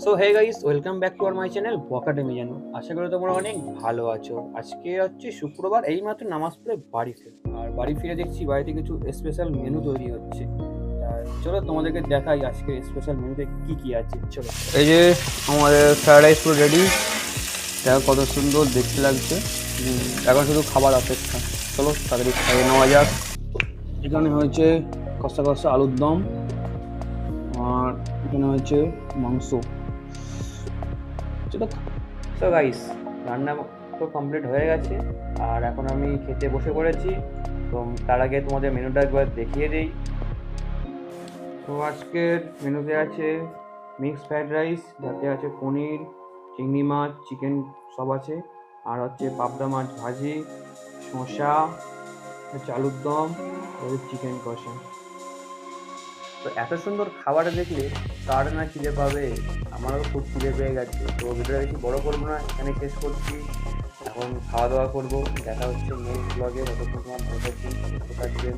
So hey guys, welcome back to our my channel বকাটেমি জানো। আশা করি তোমরা অনেক ভালো আছো। আজকে হচ্ছে শুক্রবার, এইমাত্র নামাজ পড়ে বাড়ি ফিরে আর বাড়ি ফিরে দেখছি বাড়িতে কিছু স্পেশাল মেনু তৈরি হচ্ছে। চলো তোমাদেরকে দেখাই আজকে স্পেশাল মেনুতে কি কি আছে। চলো, এই যে আমাদের ফ্রাইড রাইস পুরো রেডি। দেখো কত সুন্দর দেখতে লাগছে। এখন শুধু খাবার অপেক্ষা। চলো তাড়াতাড়ি খাইয়ে নেওয়া যাক। এখানে হয়েছে কষা কষা আলুর দম, আর এখানে হয়েছে মাংস। চলো, সো গাইস, রান্না তো কমপ্লিট হয়ে গেছে আর এখন আমি খেতে বসে পড়েছি। তো তার আগে তোমাদের মেনুটা একবার দেখিয়ে দিই। তো আজকের মেনুতে আছে মিক্সড ফ্রাইড রাইস, যাতে আছে পনির, চিংড়ি মাছ, চিকেন সব আছে। আর হচ্ছে পাবদা মাছ ভাজি, শসা, হচ্ছে আলুর দম, চিকেন কষা। তো এত সুন্দর খাবার দেখলে কার না খিদে পাবে। আমারও খুব খিদে পেয়ে গেছে। তো ভিডিওটা বেশি বড় করবো না, এখানে শেষ করছি। এখন খাওয়া দাওয়া করবো। দেখা হচ্ছে নেক্সট ব্লগে। ততক্ষণ তোমার ভালো থাকবেন, সুস্থ থাকবেন।